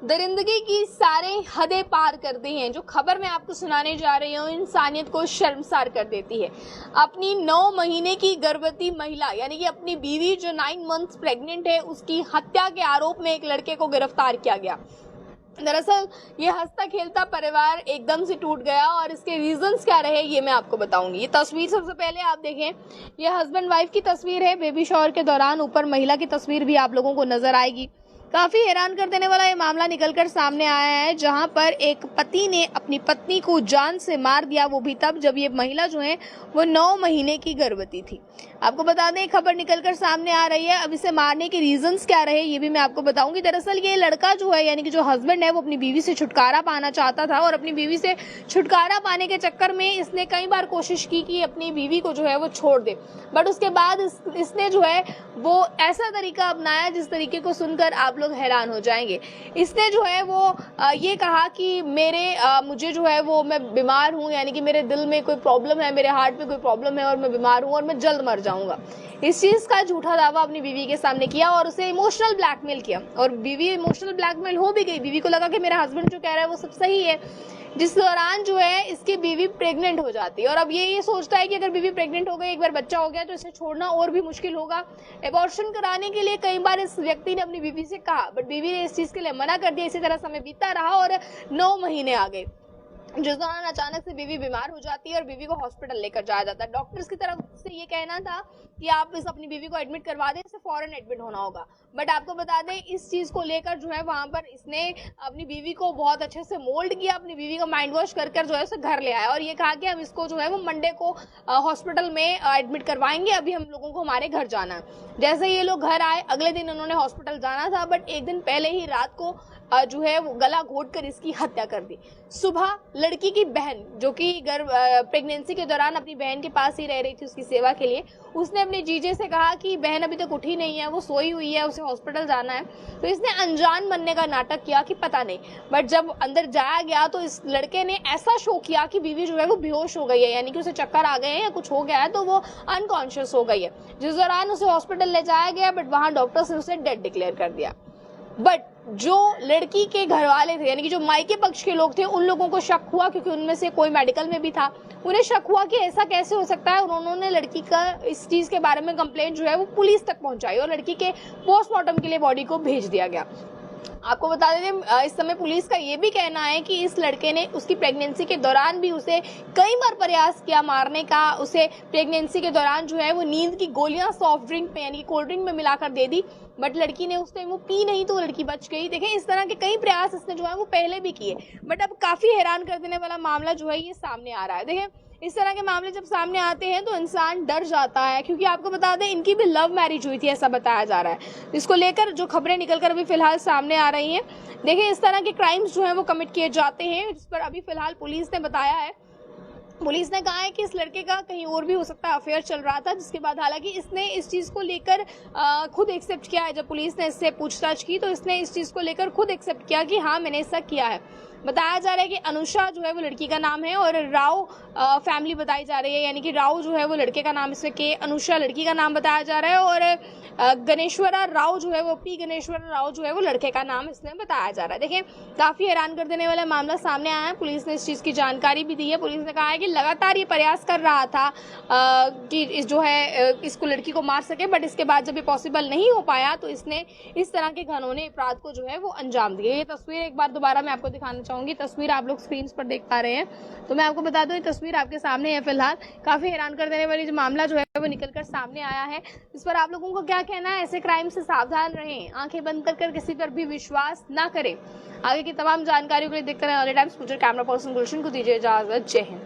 दरिंदगी की सारे हदें पार कर दी हैं। जो खबर मैं आपको सुनाने जा रही हूँ इंसानियत को शर्मसार कर देती है। अपनी 9 महीने की गर्भवती महिला यानी कि अपनी बीवी जो 9 मंथ्स प्रेग्नेंट है उसकी हत्या के आरोप में एक लड़के को गिरफ्तार किया गया। दरअसल ये हंसता खेलता परिवार एकदम से टूट गया और इसके रीजंस क्या रहे ये मैं आपको बताऊंगी। ये तस्वीर सबसे पहले आप देखें, ये हस्बैंड वाइफ की तस्वीर है बेबी शॉवर के दौरान। ऊपर महिला की तस्वीर भी आप लोगों को नजर आएगी। काफी हैरान कर देने वाला ये मामला निकलकर सामने आया है, जहां पर एक पति ने अपनी पत्नी को जान से मार दिया, वो भी तब जब ये महिला जो है वो 9 महीने की गर्भवती थी। आपको बता दें खबर निकलकर सामने आ रही है। अब इसे मारने के रीजंस क्या रहे ये भी मैं आपको बताऊंगी। दरअसल ये लड़का जो है यानी कि जो हस्बैंड है वो अपनी बीवी से छुटकारा पाना चाहता था और अपनी बीवी से छुटकारा पाने के चक्कर में इसने कई बार कोशिश की कि अपनी बीवी को जो है वो छोड़ दे, बट उसके बाद इसने जो है वो ऐसा तरीका अपनाया जिस तरीके को सुनकर आप लोग हैरान हो जाएंगे। इसने जो है वो ये कहा कि मुझे जो है वो मैं बीमार हूँ, यानी कि मेरे दिल में कोई प्रॉब्लम है, मेरे हार्ट में कोई प्रॉब्लम है और मैं बीमार हूँ और मैं जल्द मर जाऊंगा। इस चीज का झूठा दावा अपनी बीवी के सामने किया और उसे इमोशनल ब्लैकमेल किया और बीवी इमोशनल ब्लैकमेल हो भी गई। बीवी को लगा कि मेरा हस्बैंड जो कह रहा है वो सब सही है, जिस दौरान जो है इसकी बीवी प्रेग्नेंट हो जाती है और अब ये सोचता है कि अगर बीवी प्रेग्नेंट हो गई, एक बार बच्चा हो गया तो इसे छोड़ना और भी मुश्किल होगा। एबॉर्शन कराने के लिए कई बार इस व्यक्ति ने अपनी बीवी से कहा, बट बीवी ने इस चीज के लिए मना कर दिया। इसी तरह समय बीतता रहा और 9 महीने आ गए, जिस दौरान अचानक से बीवी बीमार हो जाती है और बीवी को हॉस्पिटल लेकर जाया जाता है। डॉक्टर्स की तरफ से ये कहना था कि आप अपनी बीवी को एडमिट करवा दें, इसे फौरन एडमिट होना होगा, बट आपको बता दें इस चीज को लेकर जो है वहां पर इसने अपनी बीवी को बहुत अच्छे से मोल्ड किया, अपनी बीवी का माइंड वॉश कर जो है उसे घर ले आया और ये कहा कि हम इसको जो है वो मंडे को हॉस्पिटल में एडमिट करवाएंगे, अभी हम लोगों को हमारे घर जाना है। जैसे ये लोग घर आए अगले दिन उन्होंने हॉस्पिटल जाना था, बट एक दिन पहले ही रात को जो है वो गला घोट कर इसकी हत्या कर दी। सुबह लड़की की बहन जो कि प्रेगनेंसी के दौरान अपनी बहन के पास ही रह रही थी उसकी सेवा के लिए, उसने अपने जीजे से कहा कि बहन अभी तक उठी नहीं है, वो सोई हुई है, उसे हॉस्पिटल जाना है। तो इसने अनजान बनने का नाटक किया कि पता नहीं, बट जब अंदर जाया गया तो इस लड़के ने ऐसा शो किया कि बीवी जो है वो बेहोश हो गई है, यानी कि उसे चक्कर आ गए हैं या कुछ हो गया है, तो वो अनकॉन्शियस हो गई है। जिस दौरान उसे हॉस्पिटल ले जाया गया, बट वहां डॉक्टर्स ने उसे डेड डिक्लेयर कर दिया। बट जो लड़की के घर वाले थे यानी कि जो मायके पक्ष के लोग थे, उन लोगों को शक हुआ, क्योंकि उनमें से कोई मेडिकल में भी था, उन्हें शक हुआ कि ऐसा कैसे हो सकता है और उन्होंने लड़की का इस चीज के बारे में कंप्लेंट जो है वो पुलिस तक पहुंचाई और लड़की के पोस्टमार्टम के लिए बॉडी को भेज दिया गया। आपको बता दें इस समय पुलिस का ये भी कहना है कि इस लड़के ने उसकी प्रेगनेंसी के दौरान भी उसे कई बार प्रयास किया मारने का। उसे प्रेगनेंसी के दौरान जो है वो नींद की गोलियां सॉफ्ट ड्रिंक में यानी कोल्ड ड्रिंक में मिलाकर दे दी, बट लड़की ने उस टाइम वो पी नहीं तो लड़की बच गई। देखें इस तरह के कई प्रयास इसने जो है वो पहले भी किए, बट अब काफी हैरान कर देने वाला मामला जो है ये सामने आ रहा है। देखें इस तरह के मामले जब सामने आते हैं तो इंसान डर जाता है, क्योंकि आपको बता दें इनकी भी लव मैरिज हुई थी ऐसा बताया जा रहा है। इसको लेकर जो खबरें निकलकर अभी फिलहाल सामने आ रही हैं, देखिए इस तरह के क्राइम्स जो है वो कमिट किए जाते हैं, जिस पर अभी फिलहाल पुलिस ने बताया है। पुलिस ने कहा है कि इस लड़के का कहीं और भी हो सकता है अफेयर चल रहा था, जिसके बाद हालांकि इसने इस चीज को लेकर खुद एक्सेप्ट किया है। जब पुलिस ने इससे पूछताछ की तो इसने इस चीज को लेकर खुद एक्सेप्ट किया कि हाँ मैंने ऐसा किया है। बताया जा रहा है कि अनुषा जो है वो लड़की का नाम है और राव फैमिली बताई जा रही है, यानी कि राव जो है वो लड़के का नाम, इसमें के अनुषा लड़की का नाम बताया जा रहा है और गणेश्वरा राव जो है वो पी गणेश्वरा राव जो है वो लड़के का नाम इसमें बताया जा रहा है। देखिए काफी हैरान कर देने वाला मामला सामने आया है। पुलिस ने इस चीज की जानकारी भी दी है। पुलिस ने कहा है कि लगातार ये प्रयास कर रहा था कि जो है इसको लड़की को मार सके, बट इसके बाद जब ये पॉसिबल नहीं हो पाया तो इसने इस तरह के घनौने अपराध को जो है वो अंजाम दिया। ये तस्वीर एक बार दोबारा मैं आपको दिखाना चाहूंगी। तस्वीर आप लोग स्क्रीन पर देख पा रहे हैं, तो मैं आपको बता दूं ये तस्वीर आपके सामने है। फिलहाल काफी हैरान कर देने वाली जो मामला जो है वो निकलकर सामने आया है। इस पर आप लोगों को क्या कहना है? ऐसे क्राइम से सावधान रहें, आंखें बंद कर किसी पर भी विश्वास ना करें। आगे की तमाम जानकारियों के लिए देखते रहें ऑनलाइन टाइम्स। कैमरा पर्सन गुलशन को दीजिए इजाजत। जय हिंद।